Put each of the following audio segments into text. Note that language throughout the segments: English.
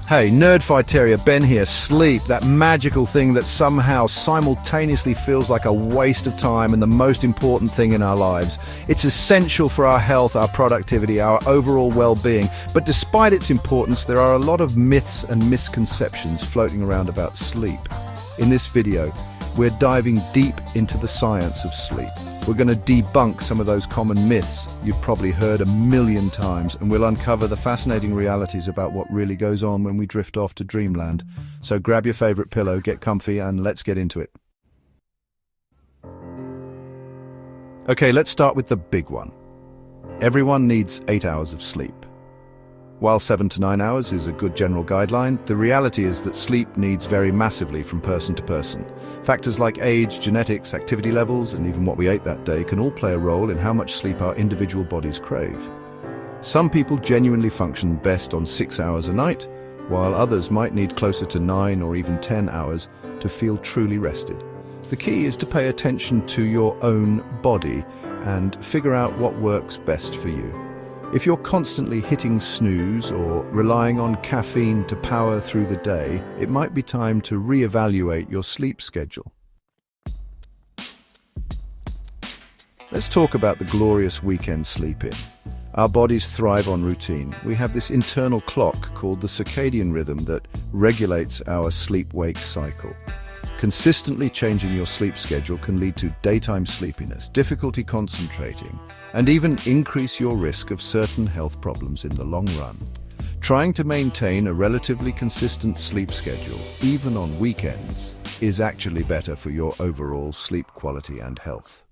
Hey, Nerdfighteria, Ben here. Sleep, that magical thing that somehow simultaneously feels like a waste of time and the most important thing in our lives. It's essential for our health, our productivity, our overall well-being. But despite its importance, there are a lot of myths and misconceptions floating around about sleep. In this video, we're diving deep into the science of sleep. We're going to debunk some of those common myths you've probably heard a million times, and we'll uncover the fascinating realities about what really goes on when we drift off to dreamland. So grab your favorite pillow, get comfy, and let's get into it. Okay, let's start with the big one. Everyone needs 8 hours of sleep. While 7 to 9 hours is a good general guideline, the reality is that sleep needs vary massively from person to person. Factors like age, genetics, activity levels, and even what we ate that day can all play a role in how much sleep our individual bodies crave. Some people genuinely function best on 6 hours a night, while others might need closer to 9 or even 10 hours to feel truly rested. The key is to pay attention to your own body and figure out what works best for you. If you're constantly hitting snooze or relying on caffeine to power through the day, it might be time to reevaluate your sleep schedule. Let's talk about the glorious weekend sleep-in. Our bodies thrive on routine. We have this internal clock called the circadian rhythm that regulates our sleep-wake cycle. Consistently changing your sleep schedule can lead to daytime sleepiness, difficulty concentrating, and even increase your risk of certain health problems in the long run. Trying to maintain a relatively consistent sleep schedule, even on weekends, is actually better for your overall sleep quality and health.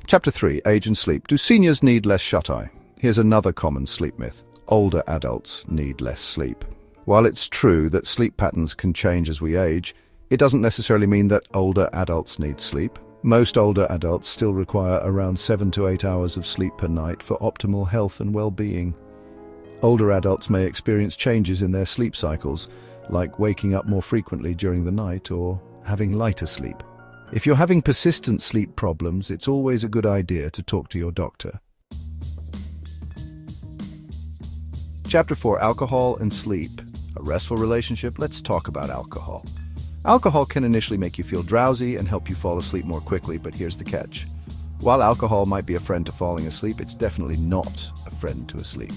Chapter 3. Age and Sleep. Do seniors need less shut-eye? Here's another common sleep myth. Older adults need less sleep. While it's true that sleep patterns can change as we age, it doesn't necessarily mean that older adults need sleep. Most older adults still require around 7 to 8 hours of sleep per night for optimal health and well-being. Older adults may experience changes in their sleep cycles, like waking up more frequently during the night or having lighter sleep. If you're having persistent sleep problems, it's always a good idea to talk to your doctor. Chapter 4. Alcohol and Sleep. A restful relationship. Let's talk about alcohol. Alcohol can initially make you feel drowsy and help you fall asleep more quickly, but here's the catch. While alcohol might be a friend to falling asleep, it's definitely not a friend to sleep.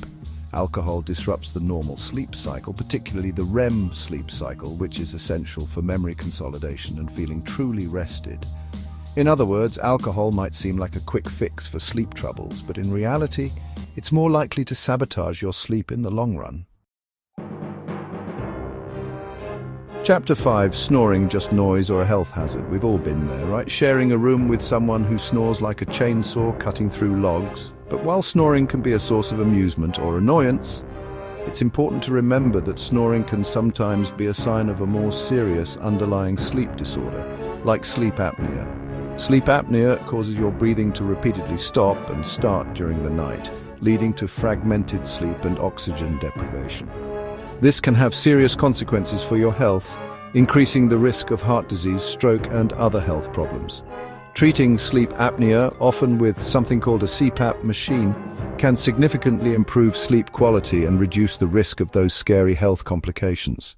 Alcohol disrupts the normal sleep cycle, particularly the REM sleep cycle, which is essential for memory consolidation and feeling truly rested. In other words, alcohol might seem like a quick fix for sleep troubles, but in reality, it's more likely to sabotage your sleep in the long run. Chapter 5. Snoring just noise or a health hazard. We've all been there, right? Sharing a room with someone who snores like a chainsaw cutting through logs. But while snoring can be a source of amusement or annoyance, it's important to remember that snoring can sometimes be a sign of a more serious underlying sleep disorder, like sleep apnea. Sleep apnea causes your breathing to repeatedly stop and start during the night, leading to fragmented sleep and oxygen deprivation. This can have serious consequences for your health, increasing the risk of heart disease, stroke, and other health problems. Treating sleep apnea, often with something called a CPAP machine, can significantly improve sleep quality and reduce the risk of those scary health complications.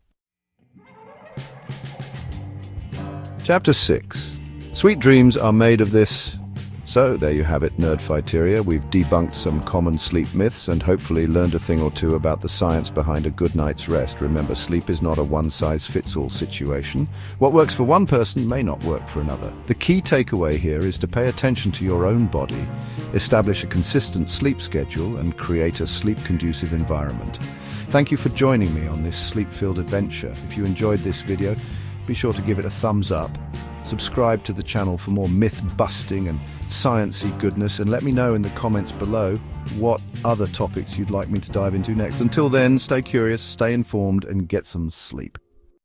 Chapter 6. Sweet dreams are made of this. So, there you have it, Nerdfighteria. We've debunked some common sleep myths and hopefully learned a thing or two about the science behind a good night's rest. Remember, sleep is not a one-size-fits-all situation. What works for one person may not work for another. The key takeaway here is to pay attention to your own body, establish a consistent sleep schedule, and create a sleep-conducive environment. Thank you for joining me on this sleep-filled adventure. If you enjoyed this video, be sure to give it a thumbs up. Subscribe to the channel for more myth-busting and sciencey goodness, and let me know in the comments below what other topics you'd like me to dive into next. Until then, stay curious, stay informed, and get some sleep.